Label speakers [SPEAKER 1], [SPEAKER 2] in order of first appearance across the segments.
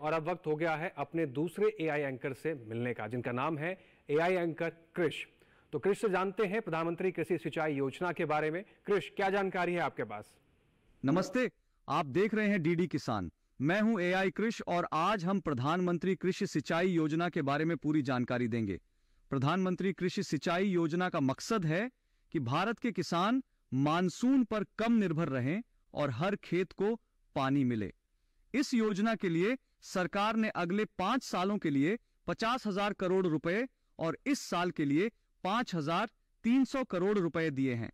[SPEAKER 1] और अब वक्त हो गया है अपने दूसरे एआई एंकर से मिलने का, जिनका नाम है एआई एंकर कृष। तो कृष से जानते हैं प्रधानमंत्री कृषि सिंचाई योजना के बारे में। कृष, क्या जानकारी है आपके पास?
[SPEAKER 2] नमस्ते, आप देख रहे हैं डीडी किसान। मैं हूं एआई कृष और आज हम प्रधानमंत्री कृषि सिंचाई योजना के बारे में पूरी जानकारी देंगे। प्रधानमंत्री कृषि सिंचाई योजना का मकसद है कि भारत के किसान मानसून पर कम निर्भर रहें और हर खेत को पानी मिले। इस योजना के लिए सरकार ने अगले 5 सालों के लिए 50,000 करोड़ रुपए और इस साल के लिए 5,300 करोड़ रुपए दिए हैं।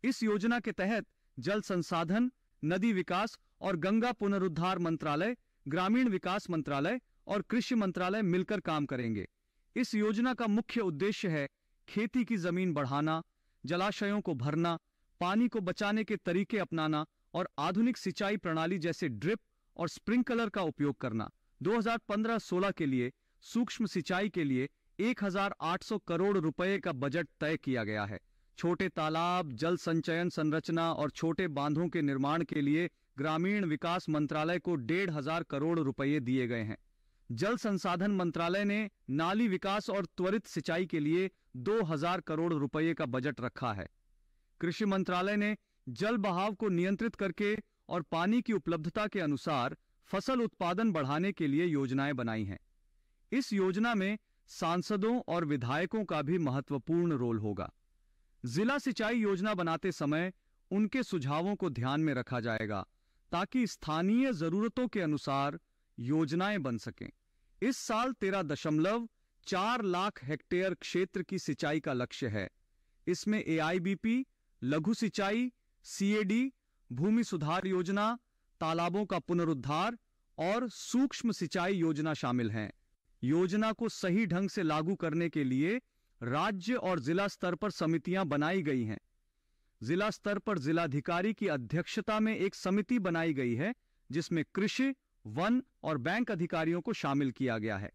[SPEAKER 2] इस योजना के तहत जल संसाधन, नदी विकास और गंगा पुनरुद्धार मंत्रालय, ग्रामीण विकास मंत्रालय और कृषि मंत्रालय मिलकर काम करेंगे। इस योजना का मुख्य उद्देश्य है खेती की जमीन बढ़ाना, जलाशयों को भरना, पानी को बचाने के तरीके अपनाना और आधुनिक सिंचाई प्रणाली जैसे ड्रिप और स्प्रिंकलर का उपयोग करना। 2015-16 के लिए सूक्ष्म सिंचाई के लिए 1,800 करोड़ रुपए का बजट तय किया गया है। छोटे तालाब, जल संचयन संरचना और छोटे बांधों के निर्माण के लिए ग्रामीण विकास मंत्रालय को 1,500 करोड़ रुपए दिए गए हैं। जल संसाधन मंत्रालय ने नाली विकास और त्वरित सिंचाई के लिए 2,000 करोड़ रुपए का बजट रखा है। कृषि मंत्रालय ने जल बहाव को नियंत्रित करके और पानी की उपलब्धता के अनुसार फसल उत्पादन बढ़ाने के लिए योजनाएं बनाई हैं। इस योजना में सांसदों और विधायकों का भी महत्वपूर्ण रोल होगा। जिला सिंचाई योजना बनाते समय उनके सुझावों को ध्यान में रखा जाएगा ताकि स्थानीय जरूरतों के अनुसार योजनाएं बन सकें। इस साल 13.4 लाख हेक्टेयर क्षेत्र की सिंचाई का लक्ष्य है। इसमें एआईबीपी, लघु सिंचाई, सीएडी, भूमि सुधार योजना, तालाबों का पुनरुद्धार और सूक्ष्म सिंचाई योजना शामिल हैं। योजना को सही ढंग से लागू करने के लिए राज्य और जिला स्तर पर समितियां बनाई गई हैं। जिला स्तर पर जिलाधिकारी की अध्यक्षता में एक समिति बनाई गई है जिसमें कृषि, वन और बैंक अधिकारियों को शामिल किया गया है।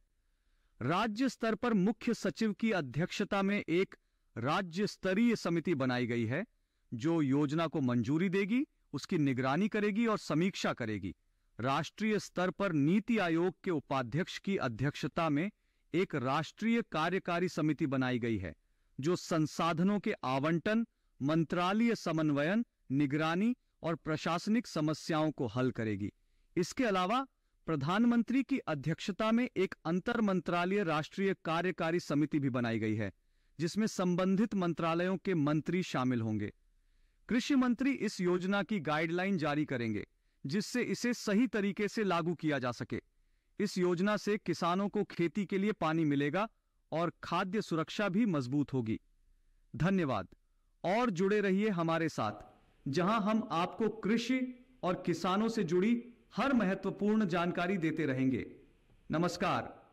[SPEAKER 2] राज्य स्तर पर मुख्य सचिव की अध्यक्षता में एक राज्य स्तरीय समिति बनाई गई है जो योजना को मंजूरी देगी, उसकी निगरानी करेगी और समीक्षा करेगी। राष्ट्रीय स्तर पर नीति आयोग के उपाध्यक्ष की अध्यक्षता में एक राष्ट्रीय कार्यकारी समिति बनाई गई है जो संसाधनों के आवंटन, मंत्रालय समन्वयन, निगरानी और प्रशासनिक समस्याओं को हल करेगी। इसके अलावा प्रधानमंत्री की अध्यक्षता में एक अंतर मंत्रालय राष्ट्रीय कार्यकारी समिति भी बनाई गई है जिसमें संबंधित मंत्रालयों के मंत्री शामिल होंगे। कृषि मंत्री इस योजना की गाइडलाइन जारी करेंगे जिससे इसे सही तरीके से लागू किया जा सके। इस योजना से किसानों को खेती के लिए पानी मिलेगा और खाद्य सुरक्षा भी मजबूत होगी। धन्यवाद और जुड़े रहिए हमारे साथ, जहां हम आपको कृषि और किसानों से जुड़ी हर महत्वपूर्ण जानकारी देते रहेंगे। नमस्कार।